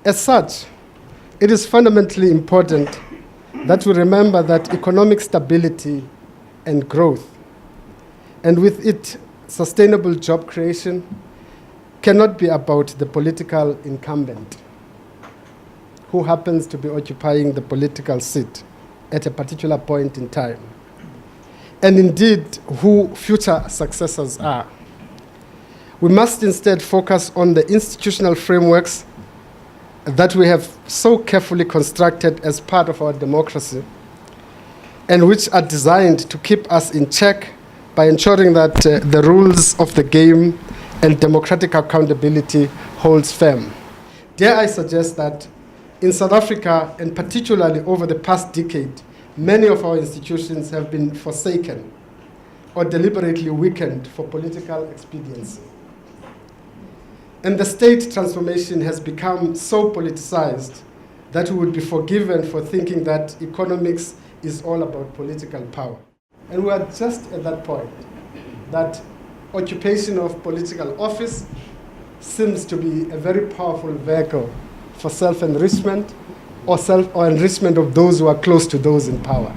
As such, it is fundamentally important that we remember that economic stability and growth, and with it sustainable job creation, cannot be about the political incumbent who happens to be occupying the political seat at a particular point in time, and indeed who future successors are. We must instead focus on the institutional frameworks that we have so carefully constructed as part of our democracy, and which are designed to keep us in check by ensuring that the rules of the game and democratic accountability holds firm. Dare I suggest that in South Africa, and particularly over the past decade, many of our institutions have been forsaken or deliberately weakened for political expediency. And the state transformation has become so politicized that we would be forgiven for thinking that economics is all about political power. And we are just at that point, that occupation of political office seems to be a very powerful vehicle for self-enrichment or enrichment of those who are close to those in power.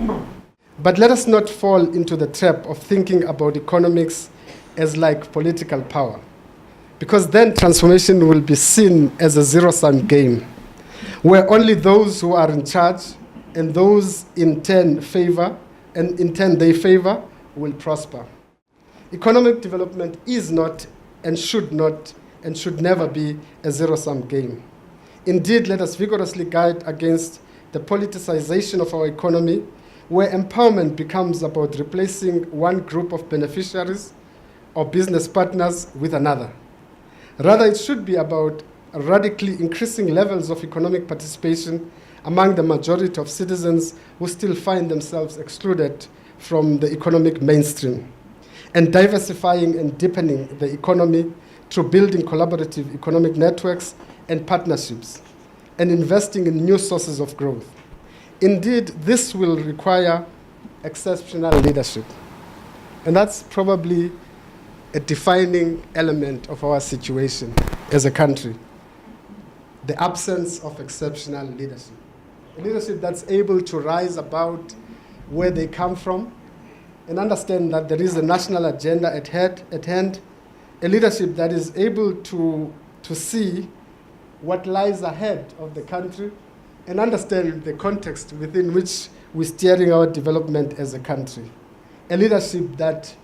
But let us not fall into the trap of thinking about economics as like political power, because then transformation will be seen as a zero-sum game, where only those who are in charge and those in turn they favor will prosper. Economic development is not and should never be a zero-sum game. Indeed, let us vigorously guard against the politicization of our economy, where empowerment becomes about replacing one group of beneficiaries or business partners with another. Rather, it should be about radically increasing levels of economic participation among the majority of citizens who still find themselves excluded from the economic mainstream, and diversifying and deepening the economy through building collaborative economic networks and partnerships, and investing in new sources of growth. Indeed, this will require exceptional leadership. And that's probably a defining element of our situation as a country, the absence of exceptional leadership. A leadership that's able to rise above where they come from and understand that there is a national agenda at hand, a leadership that is able to see what lies ahead of the country and understand the context within which we're steering our development as a country. A leadership that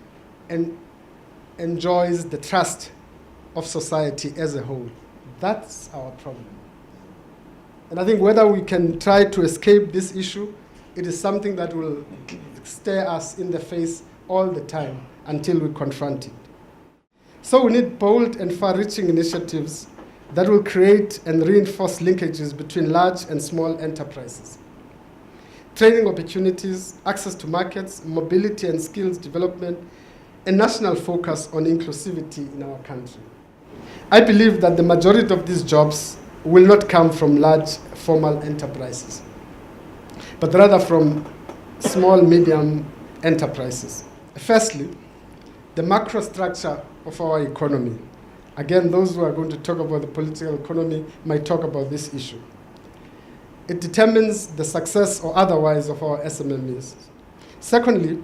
enjoys the trust of society as a whole. That's our problem. And I think whether we can try to escape this issue, it is something that will stare us in the face all the time until we confront it. So we need bold and far-reaching initiatives that will create and reinforce linkages between large and small enterprises. Training opportunities, access to markets, mobility and skills development, and national focus on inclusivity in our country. I believe that the majority of these jobs will not come from large formal enterprises, but rather from small, medium enterprises. Firstly, the macro structure of our economy. Again, those who are going to talk about the political economy might talk about this issue. It determines the success or otherwise of our SMMEs. Secondly,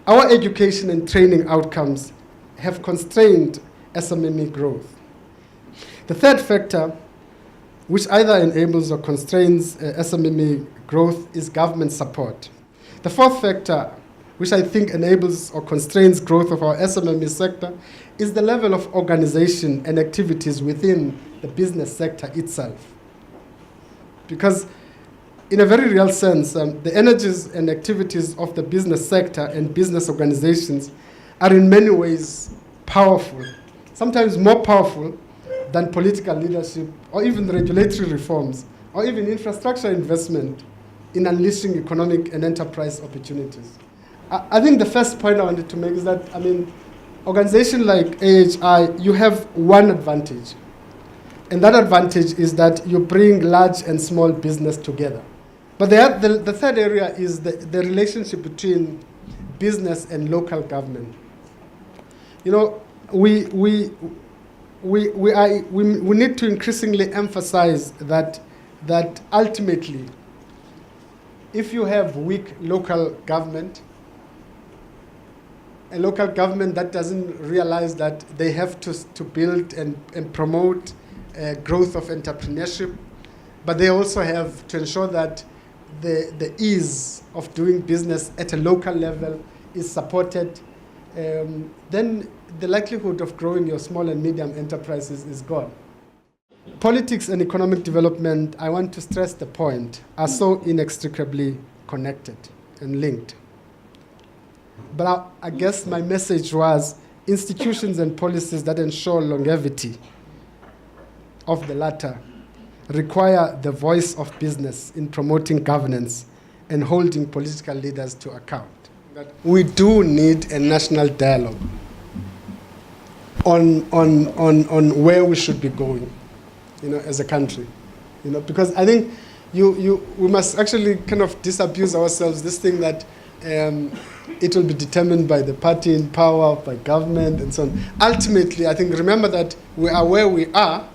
our education and training outcomes have constrained SMME growth. The third factor, which either enables or constrains SMME growth, is government support. The fourth factor, which I think enables or constrains growth of our SMME sector, is the level of organization and activities within the business sector itself. Because in a very real sense, the energies and activities of the business sector and business organizations are in many ways powerful, sometimes more powerful than political leadership or even regulatory reforms or even infrastructure investment in unleashing economic and enterprise opportunities. I think the first point I wanted to make is that, organizations like AHI, you have one advantage. And that advantage is that you bring large and small business together. But the third area is the relationship between business and local government. We we need to increasingly emphasize that ultimately, if you have weak local government, a local government that doesn't realize that they have to build and promote growth of entrepreneurship, but they also have to ensure that the ease of doing business at a local level is supported, then the likelihood of growing your small and medium enterprises is gone. Politics and economic development, I want to stress the point, are so inextricably connected and linked. But I guess my message was institutions and policies that ensure longevity of the latter require the voice of business in promoting governance and holding political leaders to account. That we do need a national dialogue on where we should be going, as a country, because I think we must actually kind of disabuse ourselves this thing that it will be determined by the party in power, by government, and so on. Ultimately, I think, remember that we are where we are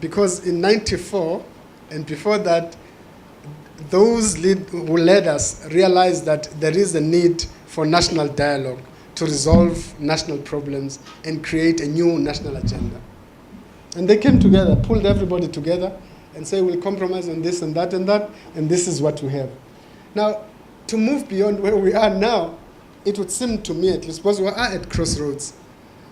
because in '94 and before that, those who led us realized that there is a need for national dialogue to resolve national problems and create a new national agenda. And they came together, pulled everybody together, and say, we'll compromise on this and that, and this is what we have. Now, to move beyond where we are now, it would seem to me, at least, because we are at crossroads.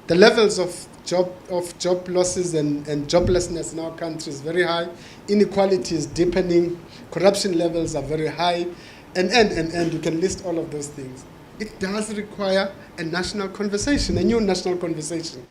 The levels of job losses and joblessness in our country is very high. Inequality is deepening. Corruption levels are very high. And you can list all of those things. It does require a national conversation, a new national conversation.